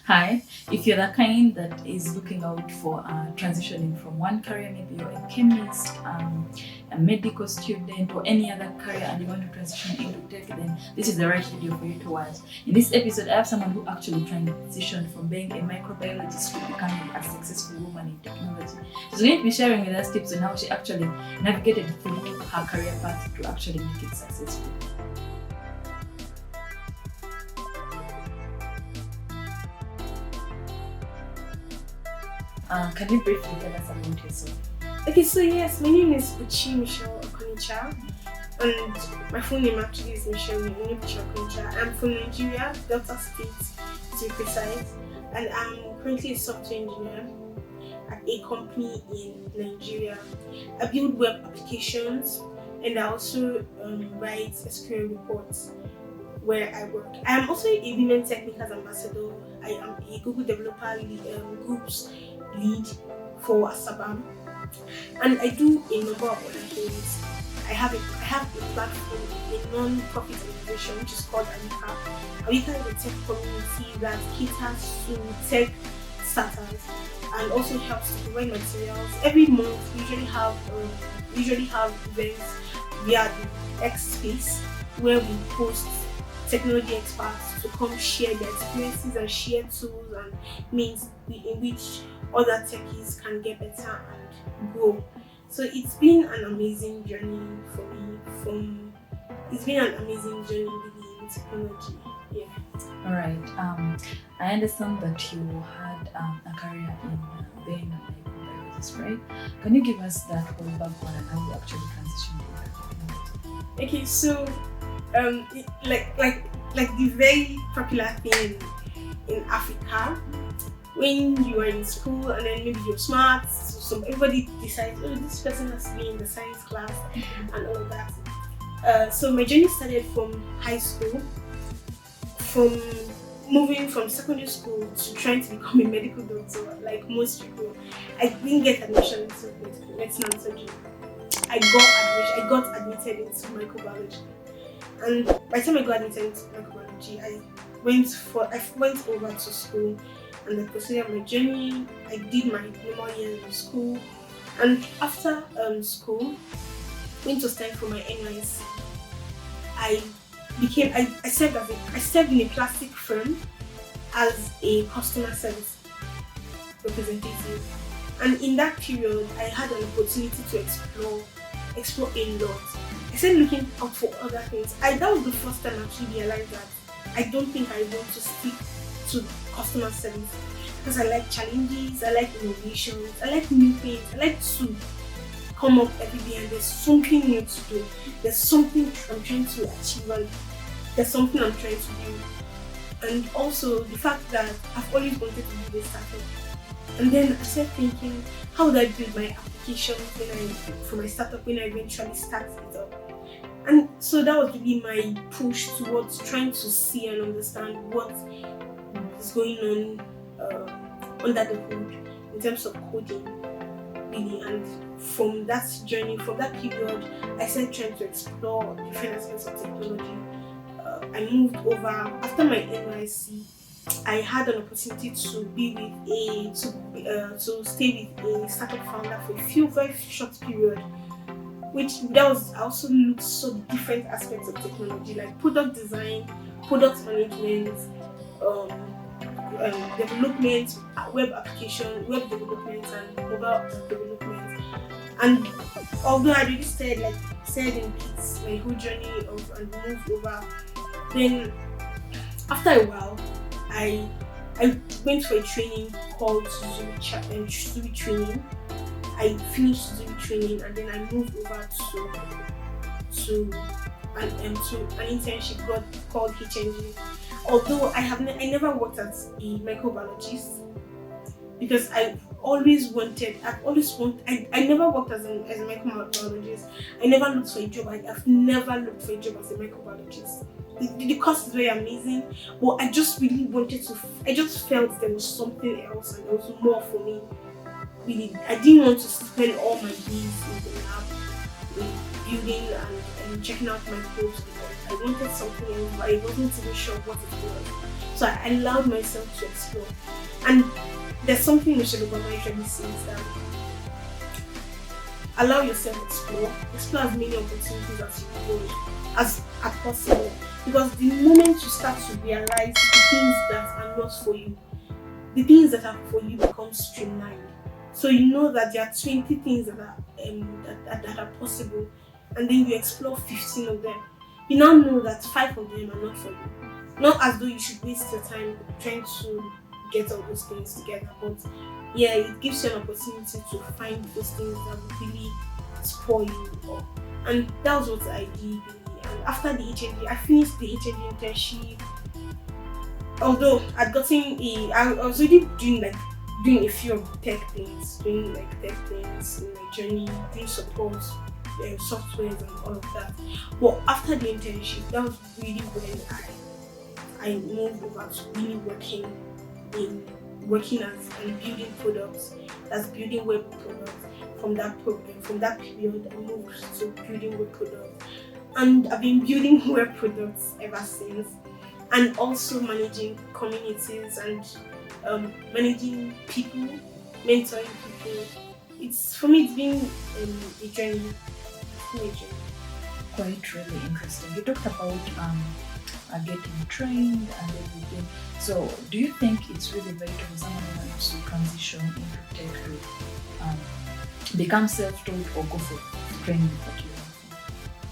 Hi, if you're the kind that is looking out for transitioning from one career, maybe you're a chemist, a medical student, or any other career, and you want to transition into tech, then this is the right video for you to watch. In this episode, I have someone who actually transitioned from being a microbiologist to becoming a successful woman in technology. She's going to be sharing with us tips on how she actually navigated through her career path to actually make it successful. Can you briefly tell us about yourself? Okay, so yes, my name is Buchi Okonicha, and my full name actually is Michelle Buchi Okonicha. I'm from Nigeria, Delta State to be precise, and I'm currently a software engineer at a company in Nigeria. I build web applications and I also write SQL reports where I work. I am also a Women Techmakers ambassador. I am a Google Developer Groups lead for Asabam, and I do a number of other things. I have a platform, a non-profit organization which is called Alika. Alika is a tech community that caters to tech starters and also helps to provide materials. Every month we usually have events via the X space where we post technology experts to come share their experiences and share tools and means in which other techies can get better and grow. So it's been an amazing journey for me. It's been an amazing journey really in technology. Yeah. All right. I understand that you had a career in being a microbiologist, right? Can you give us that whole background and how you actually transitioned to that? Okay, so like the very popular thing in Africa, when you are in school and then maybe you're smart, so everybody decides, oh, this person has to be in the science class and all of that. So my journey started from high school, from moving from secondary school to trying to become a medical doctor. Like most people, I didn't get admission into medicine and surgery. I got admitted into microbiology. And by the time I got admitted into microbiology, I went over to school and I proceeded my journey. I did my normal years of school, and after school, when it was time for my NYC, I served in a plastic firm as a customer service representative, and in that period, I had an opportunity to explore a lot. I started looking out for other things. That was the first time I actually realized that I don't think I want to stick to customer service because I like challenges, I like innovations, I like new things, I like to come up every day and there's something new to do. There's something I'm trying to achieve and there's something I'm trying to do. And also the fact that I've always wanted to do this startup. And then I started thinking, how would I build my application for my startup when I eventually start it up? And so that was really my push towards trying to see and understand what is going on under the hood in terms of coding, really. And from that journey, from that period, I started trying to explore different aspects of technology. I moved over after my NYC. I had an opportunity to be with to stay with a startup founder for a few very short period, I also looked so different aspects of technology like product design, product management, development, web application, web development, and mobile development. And although I really said in bits my whole journey and moved over, then after a while, I went for a training called Zuri training. I finished Zuri training and then I moved over to an internship called HNG. Although I never worked as a microbiologist because I never worked as a microbiologist. I never looked for a job. I've never looked for a job as a microbiologist. The course is very amazing, but I just felt there was something else and there was more for me. Really, I didn't want to spend all my days in the lab building and checking out my code. I wanted something else, but I wasn't even sure what it was. So I allowed myself to explore. And there's something Michelle Obama usually says that allow yourself to explore as many opportunities as you want, as possible. Because the moment you start to realize the things that are not for you, the things that are for you become streamlined. So you know that there are 20 things that are that are possible, and then you explore 15 of them. You now know that 5 of them are not for you. Not as though you should waste your time trying to get all those things together, but yeah, it gives you an opportunity to find those things that will really spoil you up. And that was what I did. And after the HND, I finished the HND internship. Although I'd gotten I was already doing a few of the tech things, doing tech things in my journey, doing support, softwares and all of that. But after the internship, that was really when I moved over to really working as and building products, as building web products. From that period, I moved to building web products, and I've been building web products ever since. And also managing communities and managing people, mentoring people. For me, it's been a journey. Quite really interesting. You talked about getting trained and everything. So, do you think it's really vital for someone who wants to transition into tech to become self-taught or go for training that you want?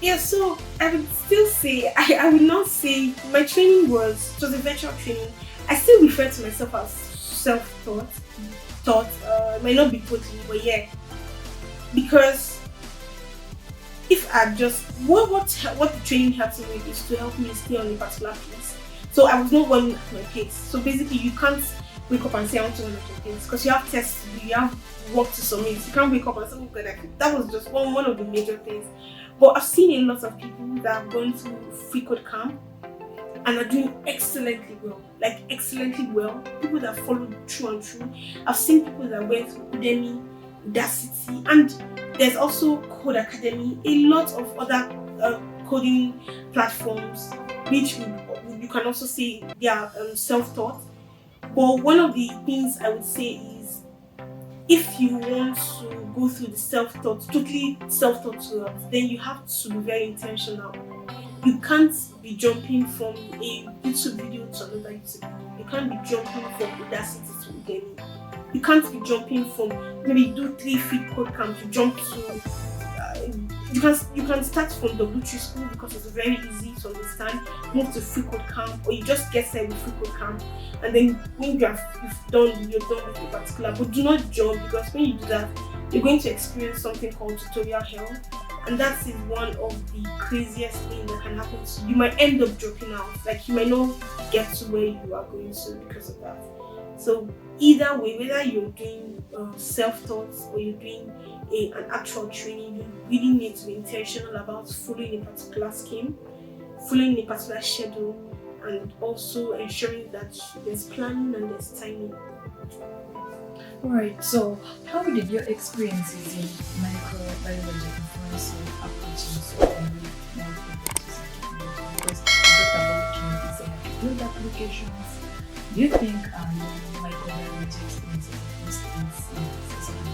Yeah, so I would still say, I would not say my training was a virtual training. I still refer to myself as self-taught. It might not be totally, but yeah. Because if I just, what the training helps me with is to help me stay on a particular place. So I was not running at my pace. So basically you can't wake up and say I want to run at your pace because you have tests to do, you have work to submit. You can't wake up and say, oh God, that was just one of the major things. But I've seen a lot of people that have gone through free code camp and are doing excellently well. People that followed through and through. I've seen people that went through Udemy, Udacity, and there's also Code Academy, a lot of other coding platforms, which you can also say they are self-taught. But one of the things I would say is, if you want to go through the totally self-taught route, then you have to be very intentional. You can't be jumping from a YouTube video to another YouTube video. You can't be jumping from Udacity to Udemy. You can't be jumping from maybe do 3 free code camps to jump to. You can start from the Buchi school because it's very easy to understand. Move to free code camp, or you just get there with free code camp, and then when you're done with a particular. But do not jump, because when you do that, you're going to experience something called tutorial hell, and that is one of the craziest things that can happen to you. You might end up dropping out, you might not get to where you are going to because of that. So either way, whether you're doing self-taught or you're doing an actual training, you really need to be intentional about following a particular scheme, following a particular schedule, and also ensuring that there's planning and there's timing. Alright, so how did your experiences in microbiology influence your approaches to more products using technology? Because you talked about design to build applications. Do you think microbiology experiences influenced things in society?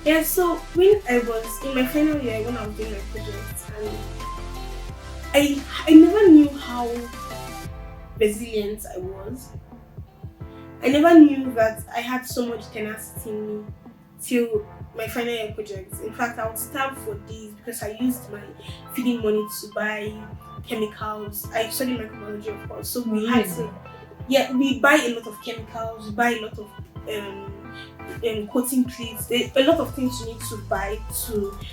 Yeah, so when I was in my final year, when I was doing my project, and I never knew how resilient I was. I never knew that I had so much tenacity in me till my final year project. In fact, I would starve for days because I used my feeding money to buy chemicals. I studied microbiology, of course, so we had to. Yeah, we buy a lot of chemicals, we buy a lot of coating plates. There's a lot of things you need to buy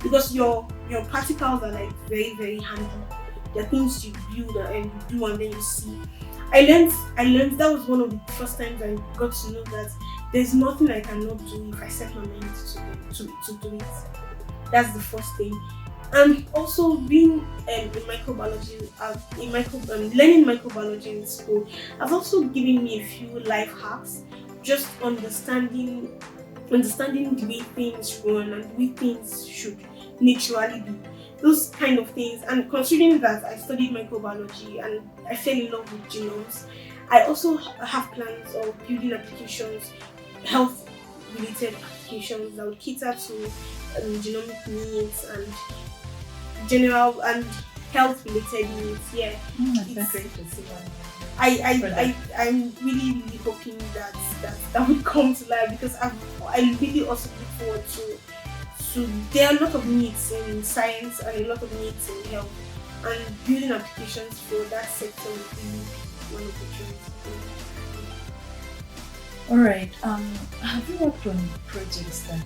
because your particles are very, very handy. They're things you build and you do and then you see. I learned that was one of the first times I got to know that there's nothing I cannot do if I set my mind to do it. That's the first thing. And also being in microbiology, learning microbiology in school has also given me a few life hacks, just understanding the way things run and the way things should naturally be. Those kind of things. And considering that I studied microbiology and I fell in love with genomes, I also have plans of building applications, health-related applications that would cater to genomic needs and general and health-related needs. Yeah, That's great to see one. I'm really hoping that would come to life, because I really also look forward to there are a lot of needs in science and a lot of needs in health, and building applications for that sector would be one of the dreams. All right. Have you worked on projects that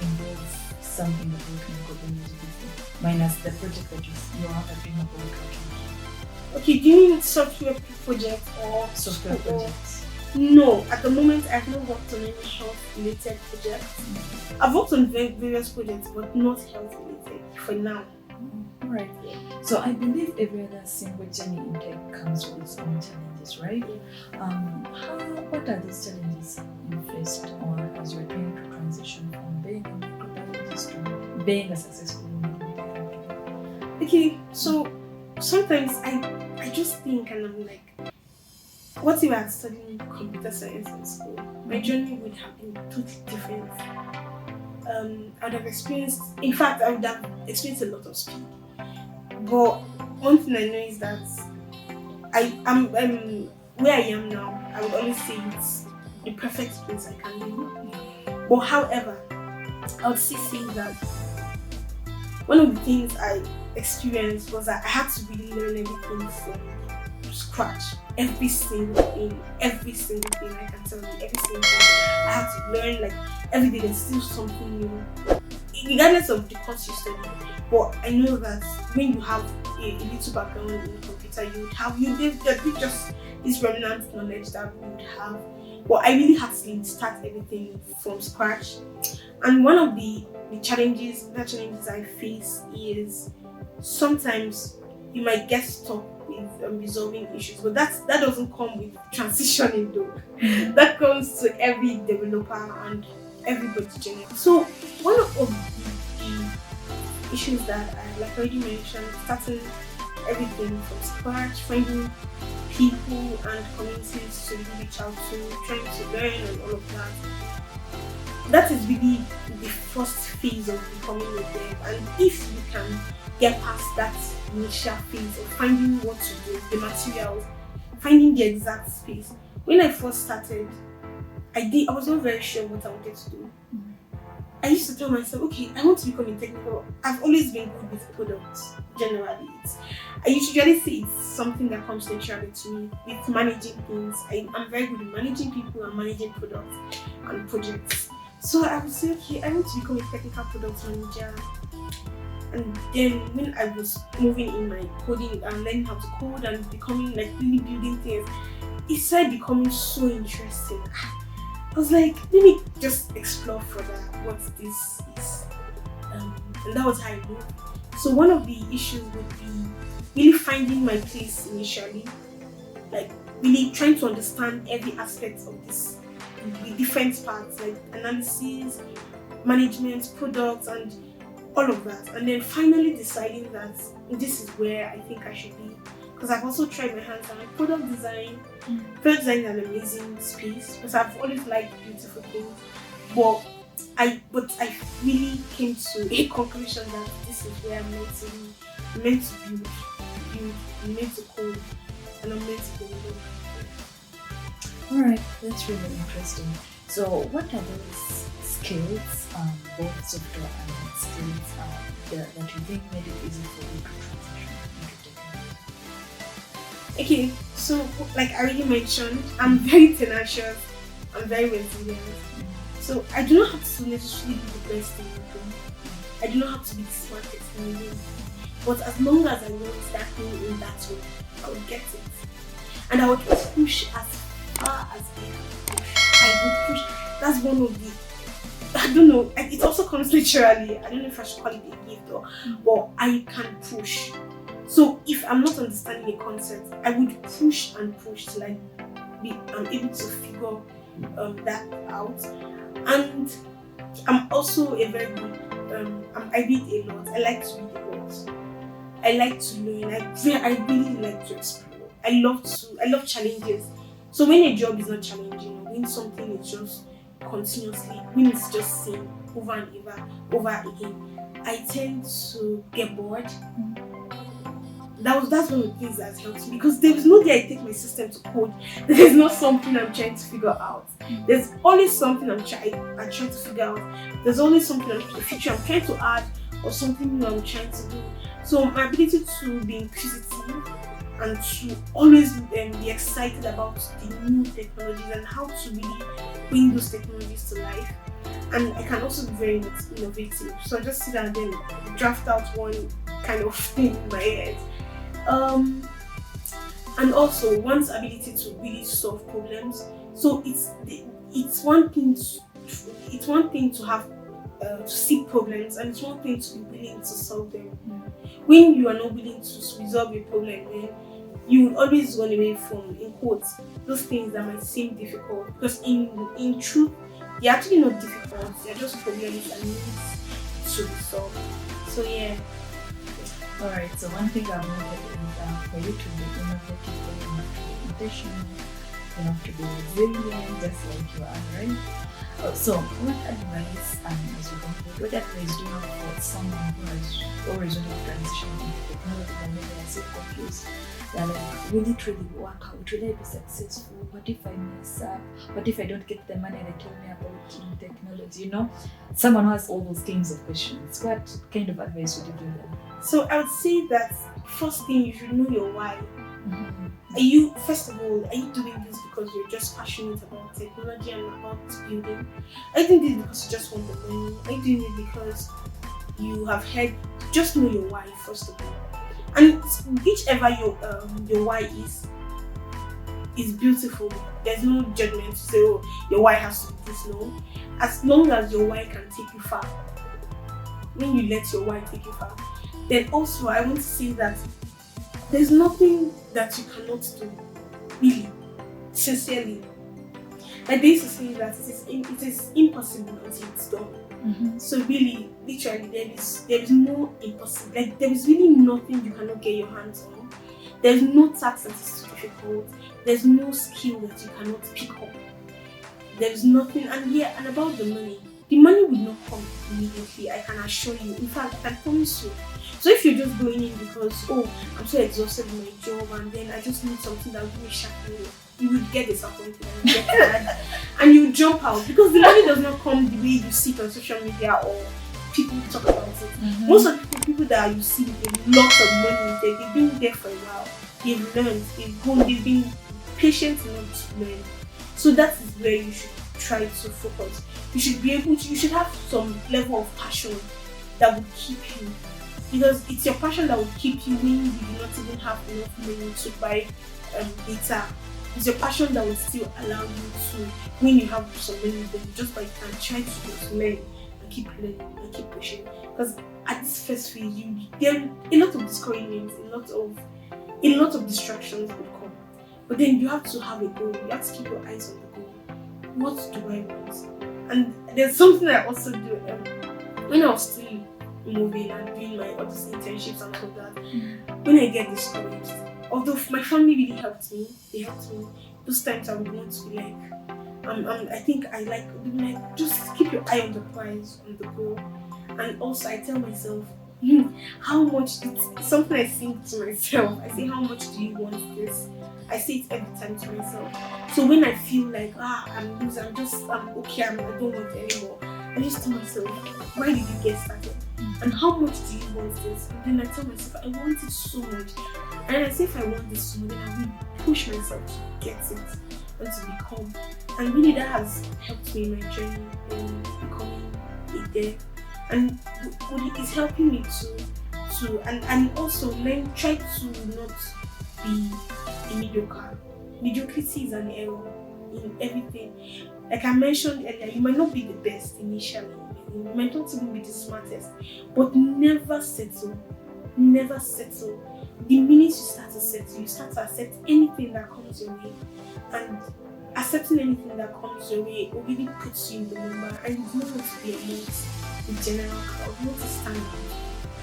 involve something about microbiology before, minus the project that you have been about? Okay, do you mean software project or Software projects? No, at the moment I've not worked on any health-related projects. I've worked on various projects, but not health-related for now. Alright. So I believe every other single journey in tech comes with its own challenges, right? What are these challenges you faced, or as you're trying to transition from being a microbiologist to being a successful microbiologist? Okay, so sometimes I just think, and I'm like, what if I had studied computer science in school? My journey would have been totally different. I would have experienced, in fact, I would have experienced a lot of speed. But one thing I know is that I'm where I am now. I would always say it's the perfect place I can live. But however, I would still say that one of the things I experienced was that I had to really learn everything from scratch. Every single thing I can tell you, every single thing I had to learn. Like every day, there's still something new, regardless of the course you study. But I know that when you have a little background in computer, there'd be just this remnant knowledge that we would have. But I really had to start everything from scratch. And one of the challenges I face is sometimes you might get stuck with resolving issues, but that doesn't come with transitioning though. That comes to every developer and everybody generally. So one of the issues that I like already mentioned, starting everything from scratch, finding people and communities to reach out to, trying to learn and all of that. That is really the first phase of becoming a dev, and if you can get past that initial phase of finding what to do, the materials, finding the exact space. When I first started, I was not very sure what I wanted to do. I used to tell myself, okay, I want to become a technical. I've always been good with products, generally. I usually say it's something that comes naturally to me with managing things. I'm very good at managing people and managing products and projects. So I would say, okay, I want to become a technical product manager. And then when I was moving in my coding and learning how to code and becoming like really building things, it started becoming so interesting. I was like, let me just explore further what this is. And that was how I moved. So one of the issues would be really finding my place initially, like really trying to understand every aspect of this, the different parts like analysis, management, products, and all of that. And then finally deciding that this is where I think I should be. Because I've also tried my hands on product design. Product design is an amazing space because I've always liked beautiful things. But I really came to a conclusion that this is where I'm meant to be. I'm meant to build, I'm meant to code, and I'm meant to develop. Alright, that's really interesting. So what are those skills, both software and hard skills, that you think made it easy for you to transition into technology? Okay, so like I already mentioned, I'm very tenacious, I'm very resilient. So I do not have to necessarily be the best in the room. I do not have to be the smartest in the room. But as long as I want that thing in that way, I would get it. And I would push as far as I can push. I would push. That's one of the, I don't know, it also comes naturally. I don't know if I should call it a gift but I can push. So if I'm not understanding a concept, I would push and push till I'm able to figure that out. And I'm also a very good, I read a lot. I like to read a lot. I like to learn. I really like to explore. I love challenges. So when a job is not challenging, or when something is just continuously, when it's just seen over and over again, I tend to get bored. That's one of the things that helps me, because there is no day I take my system to code. There is not something I'm trying to figure out. There's always something I'm trying to figure out. There's always something a feature I'm trying to add, or something new I'm trying to do. So my ability to be inquisitive and to always be excited about the new technologies and how to really bring those technologies to life. And I can also be very innovative. So I just sit down and then draft out one kind of thing in my head. And also one's ability to really solve problems. So it's one thing to have to see problems, and it's one thing to be willing to solve them. When you are not willing to resolve a problem, then you will always run away from, in quotes, those things that might seem difficult, because in truth they're actually not difficult. They're just problems that need to be solved. So yeah. Alright, so one thing I've noted is for you to be innovative, you have to be intentional, you have to be resilient, just like you are, right? So what advice, as we conclude, what advice do you have for someone who has always wanted to transition into technology and maybe they're so confused? They're like, will it really work out? Will I be successful? What if I mess up? What if I don't get the money they told me about in technology? You know, someone who has all those kinds of questions. What kind of advice would you give them? So I would say that first thing, you should know your why. First of all, are you doing this because you're just passionate about technology and about building? Are you doing this because you just want the money? Are you doing it because you have heard? Just know your why first of all. And whichever your why is beautiful. There's no judgment to say, oh, your why has to be this. No. As long as your why can take you far. When you let your why take you far. Then also I want to say that there's nothing that you cannot do, really, sincerely. Like they used to say that it is impossible until it's done. So really, literally, there is no impossible. Like there is really nothing you cannot get your hands on. There's no task that is too difficult. There's no skill that you cannot pick up. There's nothing. And about the money will not come immediately. I can assure you. In fact, I can promise you. So if you're just going in because, oh, I'm so exhausted with my job and then I just need something that will give me sharp money, you will get disappointed and you get mad and you jump out, because the money does not come the way you see it on social media or people talk about it. Most of the people that you see with lots of money, they've been there for a while. They've learned, they've been patient enough to learn. So that is where you should try to focus. You should have some level of passion that will keep you. Because it's your passion that will keep you when you do not even have enough money to buy data. It's your passion that will still allow you to, when you have some money, then you just and try to learn and keep learning and keep pushing. Because at this first phase, there are a lot of discouragements, a lot of distractions will come. But then you have to have a goal. You have to keep your eyes on the goal. What do I want? And there's something I also do when I was still moving and doing my other internships and all of that. When I get discouraged, although my family really helped me, those times I would want to be like, I think I like, just keep your eye on the prize, on the goal. And also I tell myself, how much, it's something I sing to myself. I say, how much do you want this? I say it every time to myself. So when I feel like, I'm losing, I'm okay, I don't want it anymore, I just tell myself, why did you get started? And how much do you want this? And then I tell myself, I want it so much. And I say, if I want this so much, then I will push myself to get it and to become. And really that has helped me in my journey in becoming a dev. And it's helping me and also try to not be a mediocre. Mediocrity is an error in everything. Like I mentioned earlier, you might not be the best initially. You might not even be the smartest, but never settle. Never settle. The minute you start to settle, you start to accept anything that comes your way. And accepting anything that comes your way already puts you in the number. And you don't want to be amongst the general crowd. You want to stand out.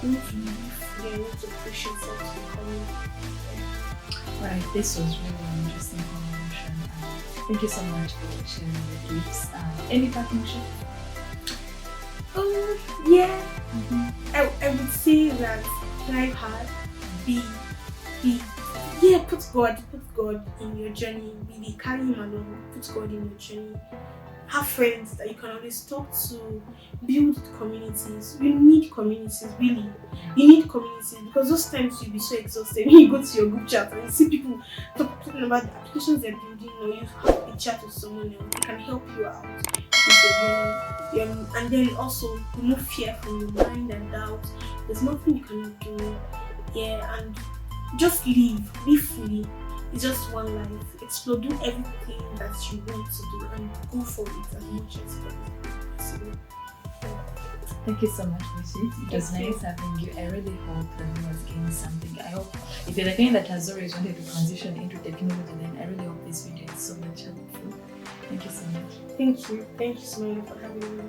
You want to live there. You want to push yourself to become. Right, this was really an interesting conversation. Thank you so much for sharing the tips. Any parting shot? Yeah. I would say that try hard, be, put God in your journey, really carry him along, put God in your journey. Have friends that you can always talk to, build communities. You need communities, really. You need communities because those times you'll be so exhausted when you go to your group chat and you see people talking about the applications they're building, or you have a chat with someone else, they can help you out with your journey. And then also remove fear from your mind and doubt. There's nothing you cannot do. Yeah, and just live fully. It's just one life. Explore, do everything that you want to do and go for it as much as possible. Thank you so much, Buchi. It was nice having you. I really hope that you was getting something. I hope if you're the kind that has always wanted to transition into technology, then I really hope this video is so much helpful. Thank you so much. Thank you. Thank you, Sumaiya, for having me.